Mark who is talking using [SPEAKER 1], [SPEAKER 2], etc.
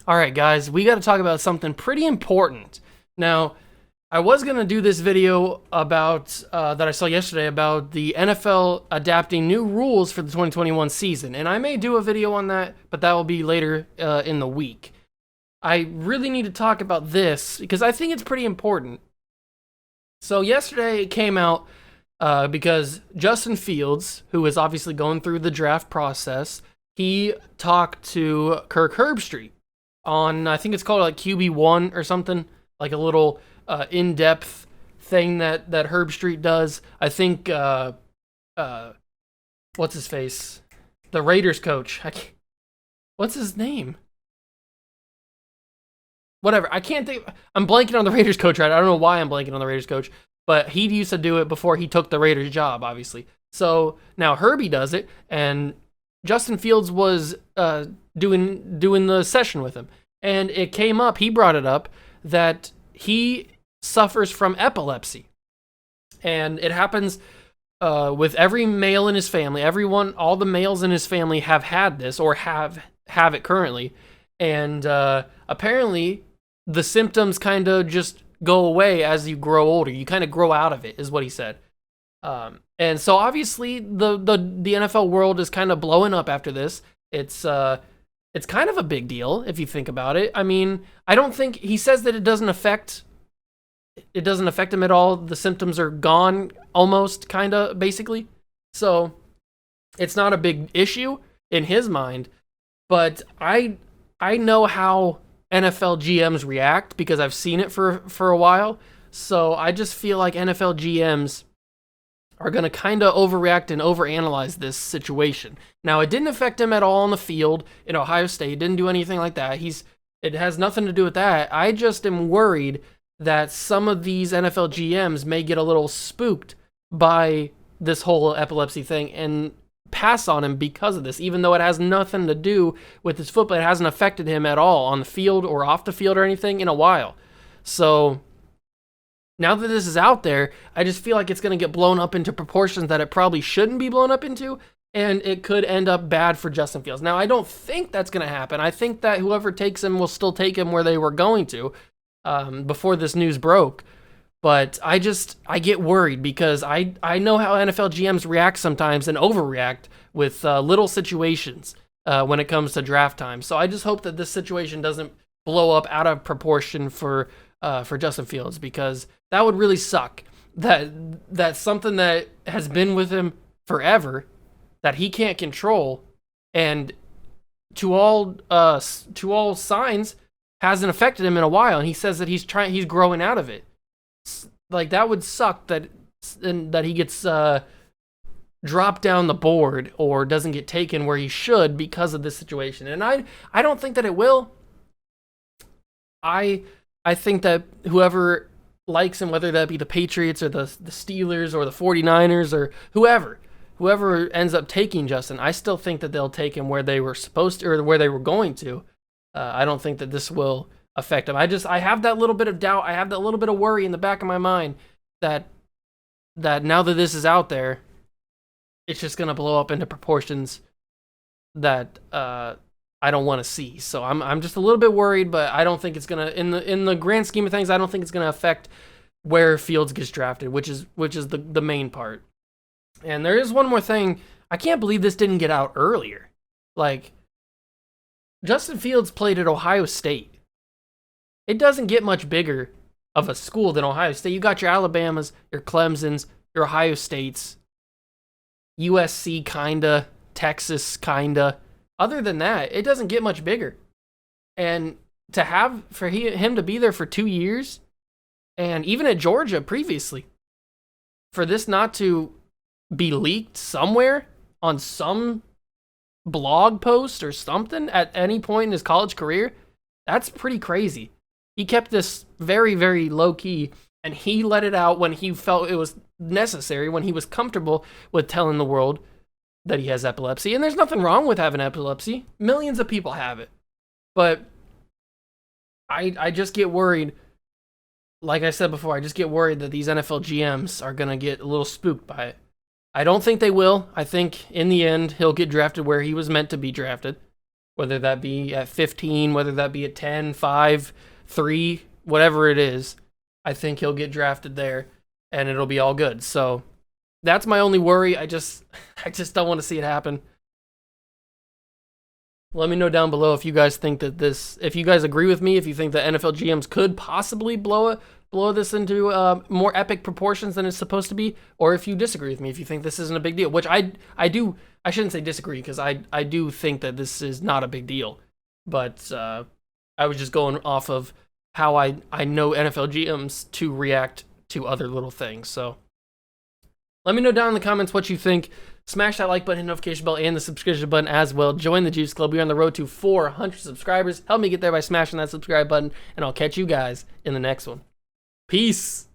[SPEAKER 1] All right, guys, we got to talk about something pretty important. Now, I was going to do this video about that I saw yesterday about the NFL adapting new rules for the 2021 season, and I may do a video on that, but that will be later in the week. I really need to talk about this because I think it's pretty important. So yesterday it came out because Justin Fields, who is obviously going through the draft process, he talked to Kirk Herbstreit on, I think it's called like QB1 or something, like a little in-depth thing that Herbstreit does. I think, what's his face? The Raiders coach. What's his name? Whatever. I can't think. I'm blanking on the Raiders coach right now. I don't know why I'm blanking on the Raiders coach, but he used to do it before he took the Raiders job, obviously. So now Herbie does it, and Justin Fields was doing the session with him, and it came up. He brought it up that he suffers from epilepsy, and it happens with every male in his family. All the males in his family have had this or have it currently, and apparently the symptoms kind of just go away as you grow older. You kind of grow out of it, is what he said. And so obviously the NFL world is kind of blowing up after this. It's kind of a big deal if you think about it. I mean, I don't think he says that it doesn't affect him at all. The symptoms are gone almost, kind of, basically. So it's not a big issue in his mind. But I know how NFL GMs react because I've seen it for a while. So I just feel like NFL GMs are going to kind of overreact and overanalyze this situation. Now, it didn't affect him at all on the field in Ohio State. It didn't do anything like that. It has nothing to do with that. I just am worried that some of these NFL GMs may get a little spooked by this whole epilepsy thing and pass on him because of this, even though it has nothing to do with his football. It hasn't affected him at all on the field or off the field or anything in a while. So now that this is out there, I just feel like it's going to get blown up into proportions that it probably shouldn't be blown up into, and it could end up bad for Justin Fields. Now, I don't think that's going to happen. I think that whoever takes him will still take him where they were going to before this news broke. But I get worried because I know how NFL GMs react sometimes and overreact with little situations when it comes to draft time. So I just hope that this situation doesn't blow up out of proportion for Justin Fields, because that would really suck. That's something that has been with him forever that he can't control, and to all signs hasn't affected him in a while. And he says that he's growing out of it. Like, that would suck that he gets dropped down the board or doesn't get taken where he should because of this situation. And I don't think that it will. I think that whoever likes him, whether that be the Patriots or the Steelers or the 49ers or whoever ends up taking Justin, I still think that they'll take him where they were supposed to or where they were going to. I don't think that this will affect him. I have that little bit of doubt. I have that little bit of worry in the back of my mind that now that this is out there, it's just going to blow up into proportions that I don't want to see. So I'm just a little bit worried, but I don't think it's going to, in the grand scheme of things, I don't think it's going to affect where Fields gets drafted, which is the main part. And there is one more thing. I can't believe this didn't get out earlier. Like, Justin Fields played at Ohio State. It doesn't get much bigger of a school than Ohio State. You got your Alabamas, your Clemsons, your Ohio States, USC kinda, Texas kinda. Other than that, it doesn't get much bigger. And for him to be there for 2 years, and even at Georgia previously, for this not to be leaked somewhere on some blog post or something at any point in his college career, that's pretty crazy. He kept this very, very low key, and he let it out when he felt it was necessary, when he was comfortable with telling the world that he has epilepsy. And there's nothing wrong with having epilepsy. Millions of people have it. But I just get worried. like I said before, I just get worried that these NFL GMs are going to get a little spooked by it. I don't think they will. I think in the end, he'll get drafted where he was meant to be drafted, whether that be at 15, whether that be at 10, 5, 3, whatever it is. I think he'll get drafted there, and it'll be all good. So that's my only worry. I just don't want to see it happen. Let me know down below if you guys think that if you guys agree with me, if you think that NFL GMs could possibly blow this into more epic proportions than it's supposed to be, or if you disagree with me, if you think this isn't a big deal, which I shouldn't say disagree, because I do think that this is not a big deal, but I was just going off of how I know NFL GMs to react to other little things. So let me know down in the comments what you think. Smash that like button, notification bell, and the subscription button as well. Join the Juice Club. We're on the road to 400 subscribers. Help me get there by smashing that subscribe button, and I'll catch you guys in the next one. Peace.